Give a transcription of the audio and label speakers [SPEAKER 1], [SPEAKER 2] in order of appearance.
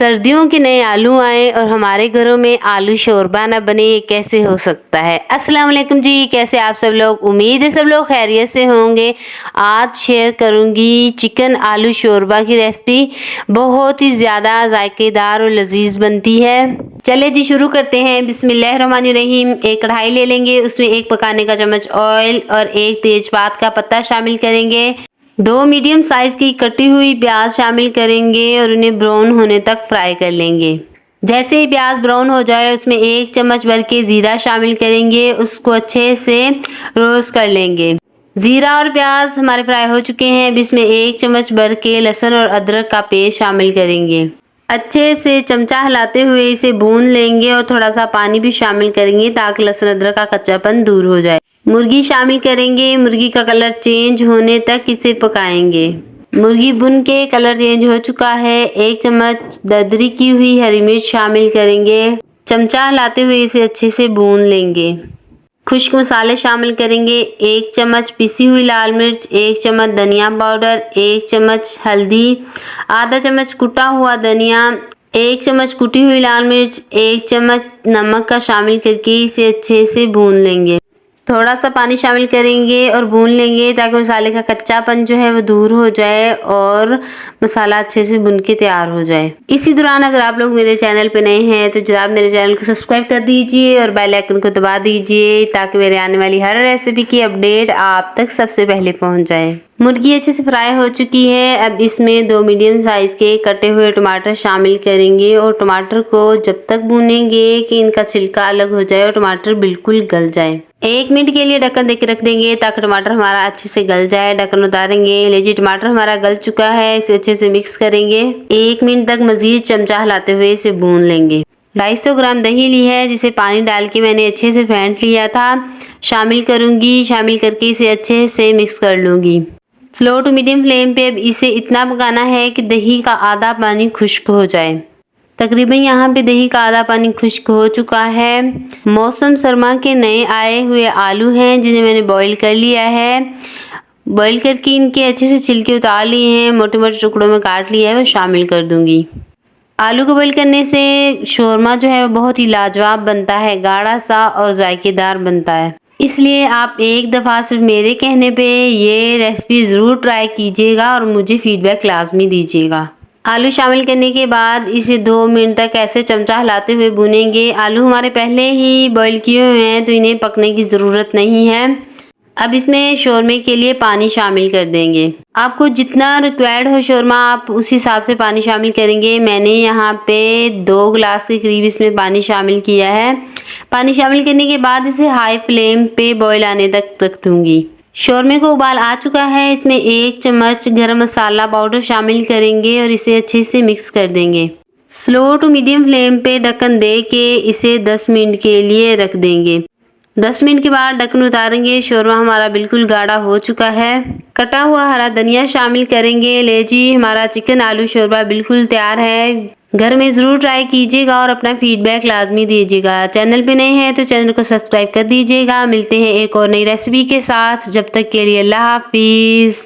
[SPEAKER 1] सर्दियों के नए आलू आए और हमारे घरों में आलू शोरबा ना बने, ये कैसे हो सकता है। अस्सलाम वालेकुम जी, कैसे आप सब लोग। उम्मीद है सब लोग खैरियत से होंगे। आज शेयर करूंगी चिकन आलू शोरबा की रेसिपी। बहुत ही ज़्यादा जायकेदार और लजीज बनती है। चले जी शुरू करते हैं। बिस्मिल्लाहिर्रहमानिर्रहीम। एक कढ़ाई ले लेंगे, उसमें एक पकाने का चम्मच ऑयल और एक तेजपात का पत्ता शामिल करेंगे। 2 मीडियम साइज की कटी हुई प्याज शामिल करेंगे और उन्हें ब्राउन होने तक फ्राई कर लेंगे। जैसे ही प्याज ब्राउन हो जाए उसमें 1 चम्मच भर के जीरा शामिल करेंगे, उसको अच्छे से रोस्ट कर लेंगे। जीरा और प्याज हमारे फ्राई हो चुके हैं। अब इसमें 1 चम्मच भर के लहसुन और अदरक का पेस्ट शामिल करेंगे। अच्छे से चमचा हिलाते हुए इसे भून लेंगे और थोड़ा सा पानी भी शामिल करेंगे ताकि लहसुन अदरक का कच्चापन दूर हो जाए। मुर्गी शामिल करेंगे। मुर्गी का कलर चेंज होने तक इसे पकाएंगे। मुर्गी भुन के कलर चेंज हो चुका है। 1 चम्मच दरदरी की हुई हरी मिर्च शामिल करेंगे। चमचा हिलाते हुए इसे अच्छे से भून लेंगे। खुश्क मसाले शामिल करेंगे। 1 चम्मच पिसी हुई लाल मिर्च, 1 चम्मच धनिया पाउडर, 1 चम्मच हल्दी, आधा चम्मच कुटा हुआ धनिया, 1 चम्मच कुटी हुई लाल मिर्च, 1 चम्मच नमक का शामिल करके इसे अच्छे से भून लेंगे। थोड़ा सा पानी शामिल करेंगे और भून लेंगे ताकि मसाले का कच्चापन जो है वो दूर हो जाए और मसाला अच्छे से भुन के तैयार हो जाए। इसी दौरान अगर आप लोग मेरे चैनल पे नए हैं तो जनाब मेरे चैनल को सब्सक्राइब कर दीजिए और बेल आइकन को दबा दीजिए ताकि मेरे आने वाली हर रेसिपी की अपडेट आप तक सबसे पहले पहुंच जाए। मुर्गी अच्छे से फ्राई हो चुकी है। अब इसमें 2 मीडियम साइज के कटे हुए टमाटर शामिल करेंगे और टमाटर को जब तक भूनेंगे कि इनका छिलका अलग हो जाए और टमाटर बिल्कुल गल जाए। 1 मिनट के लिए ढक्कन देके रख देंगे ताकि टमाटर हमारा अच्छे से गल जाए। ढक्कन उतारेंगे। लीजिए टमाटर हमारा गल चुका है, इसे अच्छे से मिक्स करेंगे। 1 मिनट तक मजीद चमचा हिलाते हुए इसे भून लेंगे। 250 ग्राम दही ली है जिसे पानी डाल के मैंने अच्छे से फेंट लिया था, शामिल करूंगी। शामिल करके इसे अच्छे से मिक्स कर लूंगी। स्लो टू मीडियम फ्लेम पे अब इसे इतना पकाना है कि दही का आधा पानी खुश्क हो जाए। तकरीबन यहाँ पे दही का आधा पानी खुश्क हो चुका है। मौसम सरमा के नए आए हुए आलू हैं जिन्हें मैंने बॉईल कर लिया है। बॉईल करके इनके अच्छे से छिलके उतार लिए हैं, मोटे मोटे टुकड़ों में काट लिया है, वो शामिल कर दूंगी। आलू को बॉईल करने से शोरमा जो है वो बहुत ही लाजवाब बनता है, गाढ़ा सा और जायकेदार बनता है। इसलिए आप एक दफ़ा सिर्फ मेरे कहने पे ये रेसिपी ज़रूर ट्राई कीजिएगा और मुझे फीडबैक लाजमी दीजिएगा। आलू शामिल करने के बाद इसे 2 मिनट तक ऐसे चमचा हिलाते हुए भूनेंगे। आलू हमारे पहले ही बॉईल किए हुए हैं तो इन्हें पकने की ज़रूरत नहीं है। अब इसमें शोरमे के लिए पानी शामिल कर देंगे। आपको जितना रिक्वायर्ड हो शोरमा आप उस हिसाब से पानी शामिल करेंगे। मैंने यहाँ पे 2 गिलास के करीब इसमें पानी शामिल किया है। पानी शामिल करने के बाद इसे हाई फ्लेम पे बॉईल आने तक रख दूंगी। शोरमे को उबाल आ चुका है। इसमें 1 चम्मच गरम मसाला पाउडर शामिल करेंगे और इसे अच्छे से मिक्स कर देंगे। स्लो टू मीडियम फ्लेम पे ढक्कन दे के इसे 10 मिनट के लिए रख देंगे। 10 मिनट के बाद ढक्कन उतारेंगे। शोरमा हमारा बिल्कुल गाढ़ा हो चुका है। कटा हुआ हरा धनिया शामिल करेंगे। ले जी हमारा चिकन आलू शोरबा बिल्कुल तैयार है। घर में ज़रूर ट्राई कीजिएगा और अपना फीडबैक लाजमी दीजिएगा। चैनल पे नए हैं तो चैनल को सब्सक्राइब कर दीजिएगा। मिलते हैं एक और नई रेसिपी के साथ। जब तक के लिए अल्लाह हाफिज़।